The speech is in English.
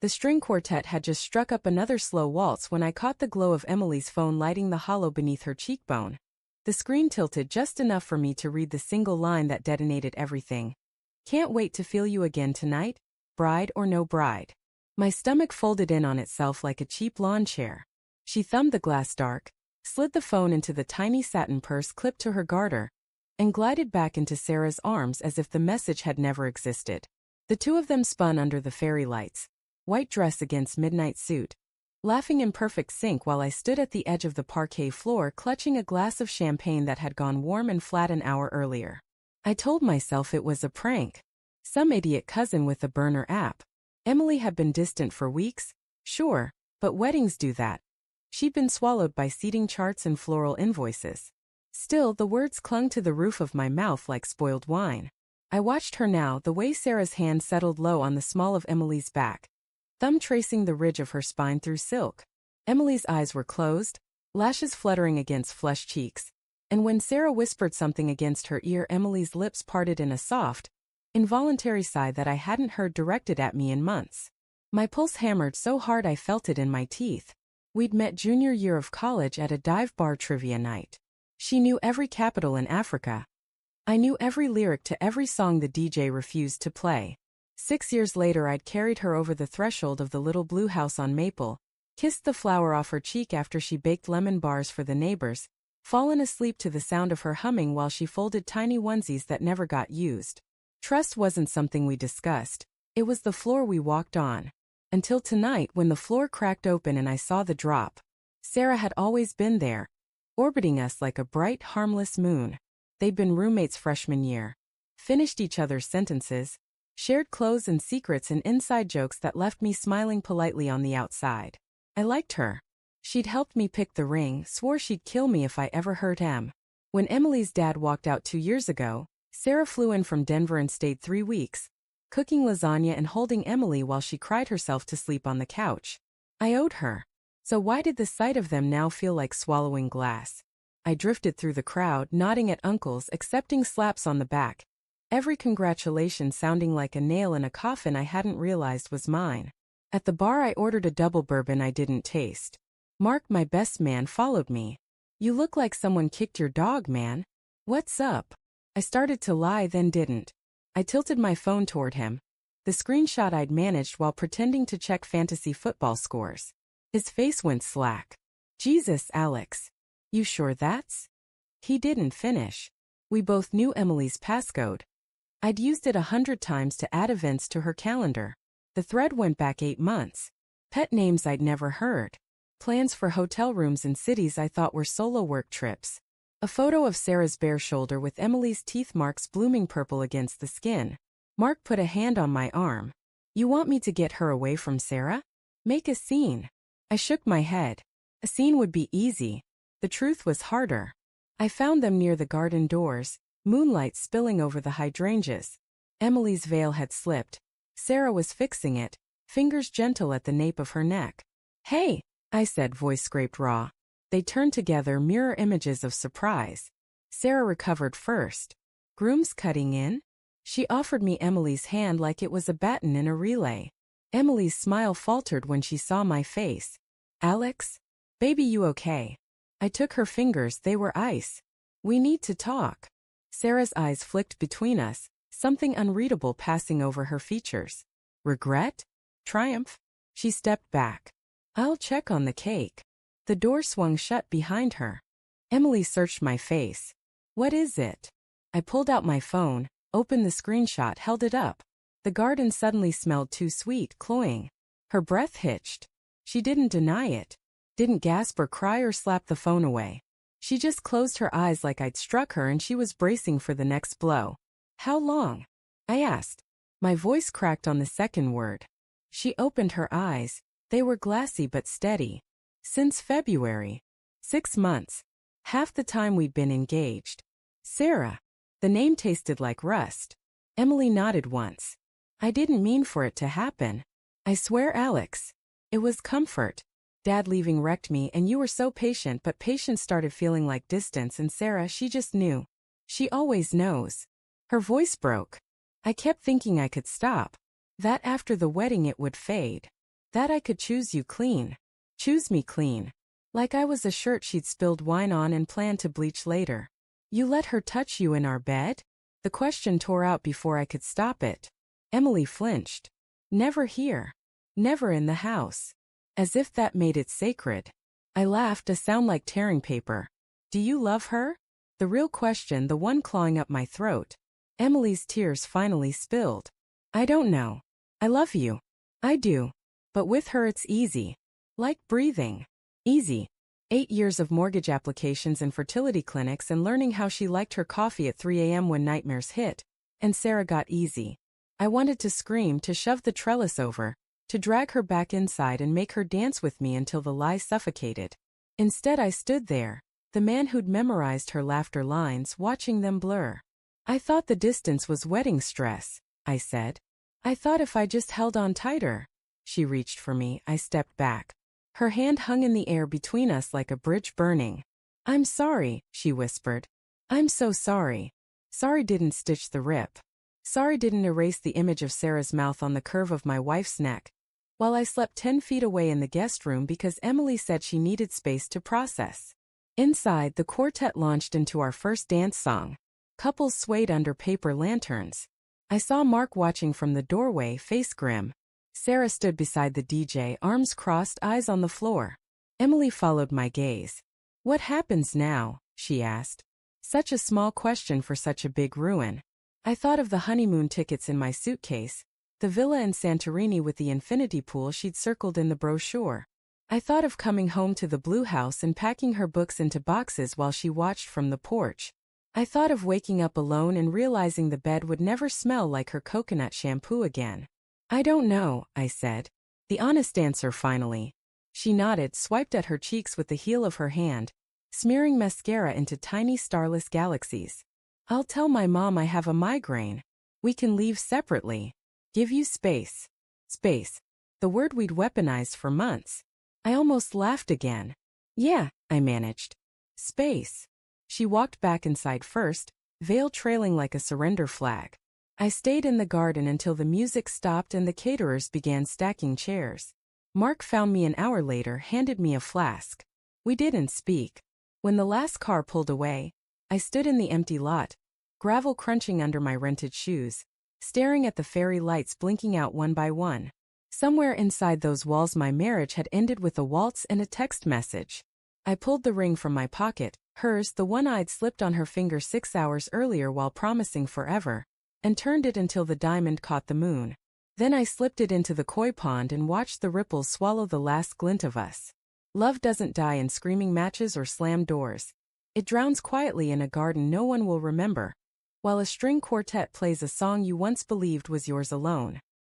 The string quartet had just struck up another slow waltz when I caught the glow of Emily's phone lighting the hollow beneath her cheekbone. The screen tilted just enough for me to read the single line that detonated everything. Can't wait to feel you again tonight, bride or no bride. My stomach folded in on itself like a cheap lawn chair. She thumbed the glass dark, slid the phone into the tiny satin purse clipped to her garter, and glided back into Sarah's arms as if the message had never existed. The two of them spun under the fairy lights, white dress against midnight suit, laughing in perfect sync while I stood at the edge of the parquet floor clutching a glass of champagne that had gone warm and flat an hour earlier. I told myself it was a prank. Some idiot cousin with a burner app. Emily had been distant for weeks, sure, but weddings do that. She'd been swallowed by seating charts and floral invoices. Still, the words clung to the roof of my mouth like spoiled wine. I watched her now, the way Sarah's hand settled low on the small of Emily's back, thumb tracing the ridge of her spine through silk. Emily's eyes were closed, lashes fluttering against flushed cheeks, and when Sarah whispered something against her ear, Emily's lips parted in a soft, involuntary sigh that I hadn't heard directed at me in months. My pulse hammered so hard I felt it in my teeth. We'd met junior year of college at a dive bar trivia night. She knew every capital in Africa. I knew every lyric to every song the DJ refused to play. 6 years later I'd carried her over the threshold of the little blue house on Maple, kissed the flower off her cheek after she baked lemon bars for the neighbors, fallen asleep to the sound of her humming while she folded tiny onesies that never got used. Trust wasn't something we discussed, it was the floor we walked on. Until tonight when the floor cracked open and I saw the drop. Sarah had always been there, orbiting us like a bright, harmless moon. They'd been roommates freshman year. Finished each other's sentences, shared clothes and secrets and inside jokes that left me smiling politely on the outside. I liked her. She'd helped me pick the ring, swore she'd kill me if I ever hurt him. When Emily's dad walked out 2 years ago, Sarah flew in from Denver and stayed 3 weeks, cooking lasagna and holding Emily while she cried herself to sleep on the couch. I owed her. So why did the sight of them now feel like swallowing glass? I drifted through the crowd, nodding at uncles, accepting slaps on the back, every congratulation sounding like a nail in a coffin I hadn't realized was mine. At the bar I ordered a double bourbon I didn't taste. Mark, my best man, followed me. You look like someone kicked your dog, man. What's up? I started to lie, then didn't. I tilted my phone toward him, the screenshot I'd managed while pretending to check fantasy football scores. His face went slack. Jesus, Alex. You sure that's? He didn't finish. We both knew Emily's passcode. I'd used it 100 times to add events to her calendar. The thread went back 8 months. Pet names I'd never heard. Plans for hotel rooms in cities I thought were solo work trips. A photo of Sarah's bare shoulder with Emily's teeth marks blooming purple against the skin. Mark put a hand on my arm. You want me to get her away from Sarah? Make a scene. I shook my head. A scene would be easy. The truth was harder. I found them near the garden doors, moonlight spilling over the hydrangeas. Emily's veil had slipped. Sarah was fixing it, fingers gentle at the nape of her neck. Hey, I said, voice scraped raw. They turned together, mirror images of surprise. Sarah recovered first. Grooms cutting in? She offered me Emily's hand like it was a baton in a relay. Emily's smile faltered when she saw my face. Alex? Baby, you okay? I took her fingers, they were ice. We need to talk. Sarah's eyes flicked between us, something unreadable passing over her features. Regret? Triumph? She stepped back. I'll check on the cake. The door swung shut behind her. Emily searched my face. What is it? I pulled out my phone, opened the screenshot, held it up. The garden suddenly smelled too sweet, cloying. Her breath hitched. She didn't deny it. Didn't gasp or cry or slap the phone away. She just closed her eyes like I'd struck her and she was bracing for the next blow. How long? I asked. My voice cracked on the second word. She opened her eyes. They were glassy but steady. Since February. 6 months. Half the time we'd been engaged. Sarah. The name tasted like rust. Emily nodded once. I didn't mean for it to happen. I swear, Alex. It was comfort. Dad leaving wrecked me and you were so patient, but patience started feeling like distance, and Sarah, she just knew. She always knows. Her voice broke. I kept thinking I could stop. That after the wedding it would fade. That I could choose you clean. Choose me clean. Like I was a shirt she'd spilled wine on and planned to bleach later. You let her touch you in our bed? The question tore out before I could stop it. Emily flinched. Never here. Never in the house. As if that made it sacred. I laughed, a sound like tearing paper. Do you love her? The real question, the one clawing up my throat. Emily's tears finally spilled. I don't know. I love you. I do. But with her it's easy. Like breathing. Easy. 8 years of mortgage applications and fertility clinics and learning how she liked her coffee at 3 a.m. when nightmares hit. And Sarah got easy. I wanted to scream, to shove the trellis over, to drag her back inside and make her dance with me until the lie suffocated. Instead I stood there, the man who'd memorized her laughter lines, watching them blur. I thought the distance was wedding stress, I said. I thought if I just held on tighter. She reached for me, I stepped back. Her hand hung in the air between us like a bridge burning. I'm sorry, she whispered. I'm so sorry. Sorry didn't stitch the rip. Sorry didn't erase the image of Sarah's mouth on the curve of my wife's neck, while I slept 10 feet away in the guest room because Emily said she needed space to process. Inside, the quartet launched into our first dance song. Couples swayed under paper lanterns. I saw Mark watching from the doorway, face grim. Sarah stood beside the DJ, arms crossed, eyes on the floor. Emily followed my gaze. What happens now? She asked. Such a small question for such a big ruin. I thought of the honeymoon tickets in my suitcase, the villa in Santorini with the infinity pool she'd circled in the brochure. I thought of coming home to the blue house and packing her books into boxes while she watched from the porch. I thought of waking up alone and realizing the bed would never smell like her coconut shampoo again. I don't know, I said. The honest answer finally. She nodded, swiped at her cheeks with the heel of her hand, smearing mascara into tiny starless galaxies. I'll tell my mom I have a migraine. We can leave separately. Give you space. Space. The word we'd weaponized for months. I almost laughed again. Yeah, I managed. Space. She walked back inside first, veil trailing like a surrender flag. I stayed in the garden until the music stopped and the caterers began stacking chairs. Mark found me an hour later, handed me a flask. We didn't speak. When the last car pulled away, I stood in the empty lot, gravel crunching under my rented shoes, staring at the fairy lights blinking out one by one. Somewhere inside those walls my marriage had ended with a waltz and a text message. I pulled the ring from my pocket, hers, the one I'd slipped on her finger 6 hours earlier while promising forever, and turned it until the diamond caught the moon. Then I slipped it into the koi pond and watched the ripples swallow the last glint of us. Love doesn't die in screaming matches or slammed doors. It drowns quietly in a garden no one will remember, while a string quartet plays a song you once believed was yours alone.